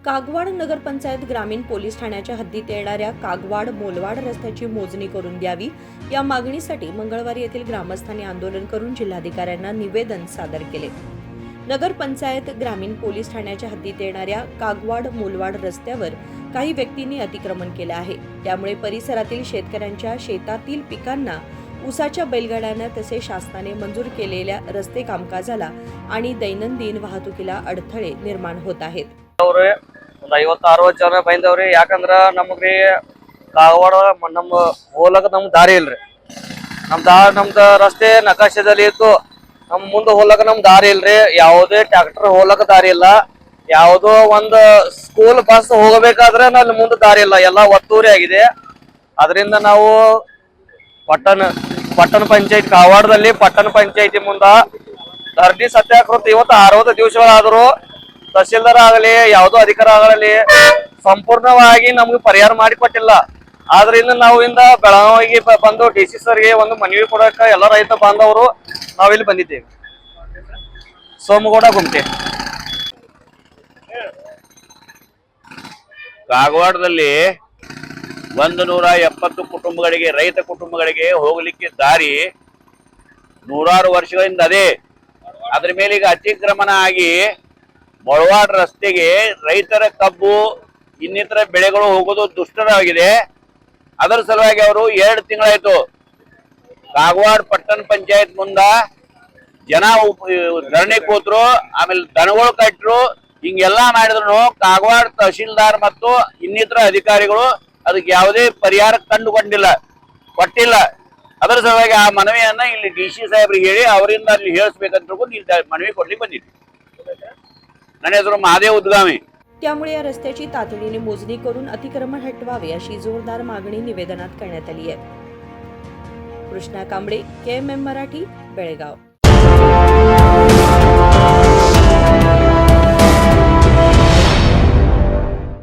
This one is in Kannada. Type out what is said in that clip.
कागवाड नगरपंचायत ग्रामीण पोलीस ठाण्याच्या हद्दीत येणाऱ्या कागवाड मोलवाड रस्त्याची मोजणी करून द्यावी या मागणीसाठी मंगळवारी येथील ग्रामस्थांनी आंदोलन करून जिल्हाधिकाऱ्यांना निवेदन सादर केले। नगरपंचायत ग्रामीण पोलीस ठाण्याच्या हद्दीत येणाऱ्या कागवाड मोलवाड रस्त्यावर काही व्यक्तींनी अतिक्रमण केले आहे। त्यामुळे परिसरातील शेतकऱ्यांच्या शेतातील पिकांना ऊसाच्या बैलगाड्यांना तसे शासनाने मंजूर केलेल्या रस्ते कामकाजाला आणि दैनंदिन वाहतुकीला अडथळे निर्माण होत आहेत। ಒಂದು 50-60 ಜನ ಬೈಂದವ್ರಿ। ಯಾಕಂದ್ರ ನಮಗ್ರಿ ಕಾಗವಾಡ ನಮ್ಮ ಹೋಲಕ ನಮ್ ದಾರಿ ಇಲ್ರಿ। ನಮ್ದ ರಸ್ತೆ ನಕಾಶೆದಲ್ಲಿ ಇತ್ತು, ನಮ್ ಮುಂದೆ ಹೋಲಕ ನಮ್ ದಾರಿ ಇಲ್ರಿ। ಯಾವುದೇ ಟ್ರ್ಯಾಕ್ಟರ್ ಹೋಲಕ ದಾರಿ ಇಲ್ಲ, ಯಾವುದೋ ಒಂದು ಸ್ಕೂಲ್ ಬಸ್ ಹೋಗಬೇಕಾದ್ರೆ ಅಲ್ಲಿ ಮುಂದೆ ದಾರಿ ಇಲ್ಲ, ಎಲ್ಲ ಒತ್ತುವರಿ ಆಗಿದೆ। ಅದರಿಂದ ನಾವು ಪಟ್ಟಣ ಪಂಚಾಯತ್ ಕಾಗವಾಡದಲ್ಲಿ ಪಟ್ಟಣ ಪಂಚಾಯತಿ ಮುಂದ ಧರಣಿ ಸತ್ಯಾಗ್ರಹ ಇವತ್ತು 60 ದಿವಸಗಳಾದರೂ ತಹಸೀಲ್ದಾರ್ ಆಗಲಿ ಯಾವುದೋ ಅಧಿಕಾರ ಆಗಲಿ ಸಂಪೂರ್ಣವಾಗಿ ನಮ್ಗೆ ಪರಿಹಾರ ಮಾಡಿಕೊಟ್ಟಿಲ್ಲ। ಆದ್ರಿಂದ ನಾವು ಇಂದ ಬೆಳಗಾವಿಗೆ ಬಂದು ಡಿಸಿ ಸರ್ಗೆ ಒಂದು ಮನವಿ ಕೊಡಕ್ಕೆ ಎಲ್ಲ ರೈತ ಬಾಂಧವರು ನಾವಿಲ್ಲಿ ಬಂದಿದ್ದೇವೆ। ಸೋಮಗೌಡ ಗುಮ್ಟೆ। ಕಾಗವಾಡದಲ್ಲಿ 170 ಕುಟುಂಬಗಳಿಗೆ, ರೈತ ಕುಟುಂಬಗಳಿಗೆ ಹೋಗಲಿಕ್ಕೆ ದಾರಿ ನೂರಾರು ವರ್ಷಗಳಿಂದ ಅದೇ, ಅದ್ರ ಮೇಲೆ ಈಗ ಅತಿಕ್ರಮಣ ಆಗಿ ಮೊಳವಾಡ ರಸ್ತೆಗೆ ರೈತರ ಕಬ್ಬು ಇನ್ನಿತರ ಬೆಳೆಗಳು ಹೋಗೋದು ದುಷ್ಟರವಾಗಿದೆ। ಅದರ ಸಲುವಾಗಿ ಅವರು 2 ತಿಂಗಳಾಯ್ತು ಕಾಗವಾಡ ಪಟ್ಟಣ ಪಂಚಾಯತ್ ಮುಂದ ಜನ ಧರಣಿ ಕೂತ್ರು, ಆಮೇಲೆ ದನಗಳು ಕಟ್ಟರು, ಹಿಂಗೆಲ್ಲಾ ಮಾಡಿದ್ರು ಕಾಗವಾಡ ತಹಶೀಲ್ದಾರ್ ಮತ್ತು ಇನ್ನಿತರ ಅಧಿಕಾರಿಗಳು ಅದಕ್ಕೆ ಯಾವುದೇ ಪರಿಹಾರ ಕೊಟ್ಟಿಲ್ಲ। ಅದರ ಸಲುವಾಗಿ ಆ ಮನವಿಯನ್ನ ಇಲ್ಲಿ ಡಿಸಿ ಸಾಹೇಬ್ರಿಗೆ ಹೇಳಿ ಅವರಿಂದ ಅಲ್ಲಿ ಹೇಳಿಸ್ಬೇಕಂತ ಮನವಿ ಕೊಡ್ಲಿಕ್ಕೆ ಬಂದಿದ್ವಿ। ನನ್ನ ಹೆಸರು ಮಹಾದೇವ್ ಉದ್ಗಾಮಿ। त्यामुळे या रस्त्याची तातडीने मोजणी करून अतिक्रमण हटवावे अशी जोरदार मागणी निवेदनात करण्यात आली आहे। कृष्णा कांबळे, KMM मराठी, बेळगाव।